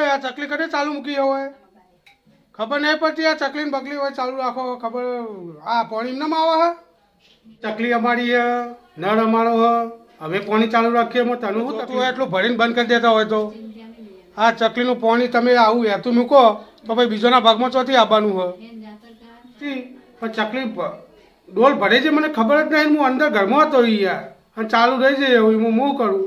હોય આ ચકલી કને ચાલુ મૂકી હોય ખબર નહીં પડતી આ ચકલી ને બકલી હોય ચાલુ રાખો ખબર આ પાણી એમને આવે હે ચકલી અમારી હે નળ અમારો હે અમે પાણી ચાલુ રાખીએ એમાં તને શું તું એટલું ભરીને બંધ કરી દેતા હોય તો આ ચકલીનું પાણી તમે આવું વહેતું મૂકો તો ભાઈ બીજોના ભાગમાં ચોથી આવવાનું હોય પણ ચકલી ડોલ ભરે છે મને ખબર જ નહીં હું અંદર ઘરમાં હતો યાર અને ચાલુ રહી જાય એવું હું કરું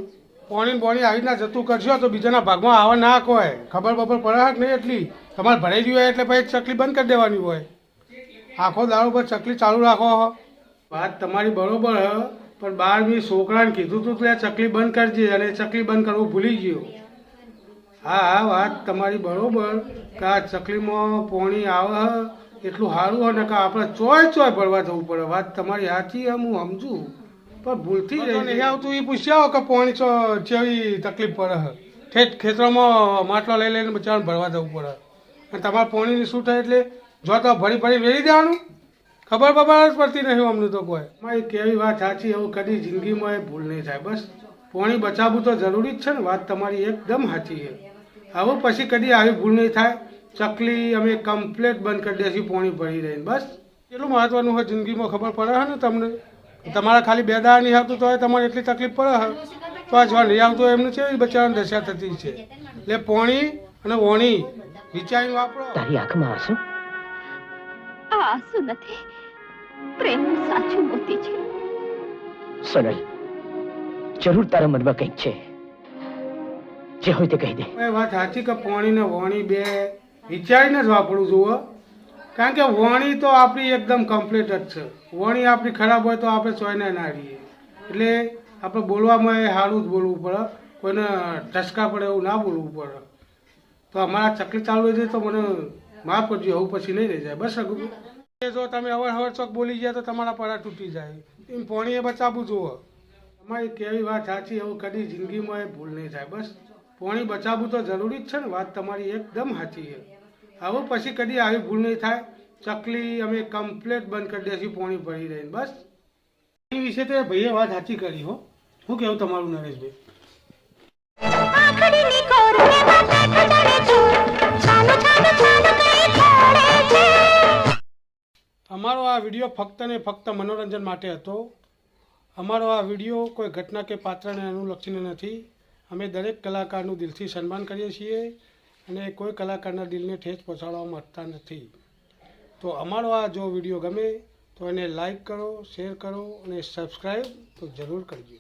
પાણી આવી રીતના જતું કરશો તો બીજાના ભાગમાં આવવા ના હોય ખબર બબર પડે કે નહીં એટલી તમારે ભરાઈ ગયું હોય એટલે પછી ચકલી બંધ કરી દેવાની હોય આખો દાડો પર ચકલી ચાલુ રાખો વાત તમારી બરોબર હ પણ બહાર મેં છોકરાને કીધું હતું કે ચકલી બંધ કરજે અને ચકલી બંધ કરવું ભૂલી ગયો હા વાત તમારી બરોબર કે આ ચકલીમાં પાણી આવે એટલું સારું હોય ને કે આપણે ચોય ભરવા જવું પડે વાત તમારી સાચી હું સમજુ પણ ભૂલથી નહીં આવતું એ પૂછ્યા કે પાણી જેવી તકલીફ પડે ઠેઠ ખેતરોમાં માટલો લઈ લઈને બચારાને ભરવા જવું પડે અને તમારે પાણીની શું થાય એટલે જો તો ભરી વેરી દેવાનું ખબર બબર જ પડતી નહીં અમને તો કોઈ મારી કેવી વાત સાચી એવું કદી જિંદગીમાં એ ભૂલ નહીં થાય બસ પાણી બચાવવું તો જરૂરી જ છે ને વાત તમારી એકદમ સાચી છે હવે પછી કદી આવી ભૂલ નહીં થાય ચકલી અમે કમ્પ્લેટ બંધ કરી દઈશું પાણી ભરી રહીને બસ એટલું મહત્વનું હોય જિંદગીમાં ખબર પડે છે ને તમને તમારા ખાલી બે દાડા નહીં આવતું તો તમારે એટલી તકલીફ પડે તો આ જો નહીં આવતું એમનું છે એ બચારાની દશા થતી છે એટલે પાણી અને વોણી વિચારીને વાપરો તારી આંખમાં આંસુ આંસુ નથી પ્રેમ સાચું મોતી છે સોનલ જરૂર તારા મનમાં કંઈક છે જે હોય તે કહી દે એ વાત સાચી કે પાણી ને વોણી બે વિચારીને જ વાપરવું જુઓ કારણ કે વોણી તો આપણી એકદમ કમ્પ્લીટ જ છે વોણી આપણી ખરાબ હોય તો આપણે ચોઈને ના રહીએ એટલે આપણે બોલવામાં એ સારું જ બોલવું પડે કોઈને ટસકા પડે એવું ના બોલવું પડે તો અમારા ચકલી ચાલુ રહી જાય તો મને માફ કરજો એવું પછી નહીં રહી જાય બસ રઘુ જો તમે અવર ચોક બોલી ગયા તો તમારા પરા તૂટી જાય એમ પાણીએ બચાવવું જુઓ તમારી કેવી વાત સાચી એવું કદી જિંદગીમાં એ ભૂલ નહીં થાય બસ પાણી બચાવવું તો જરૂરી જ છે ને વાત તમારી એકદમ સાચી છે હવે પછી કદી આવી ભૂલ નહીં થાય ચકલી અમે કમ્પ્લેટ બંધ કરી દઈશું પાણી ભરી રહીને બસ એ વિશે તો ભાઈએ વાત સાચી કરી હો શું કેવું તમારું નરેશભાઈ અમારો આ વિડીયો ફક્ત ને ફક્ત મનોરંજન માટે હતો અમારો આ વિડીયો કોઈ ઘટના કે પાત્રને અનુલક્ષીને નથી અમે દરેક કલાકારનું દિલથી સન્માન કરીએ છીએ અને કોઈ કલાકારના દિલને ઠેસ પહોંચાડવા માંગતા નથી તો અમારો આ જો વિડીયો ગમે તો એને લાઈક કરો શેર કરો અને સબસ્ક્રાઈબ તો જરૂર કરજો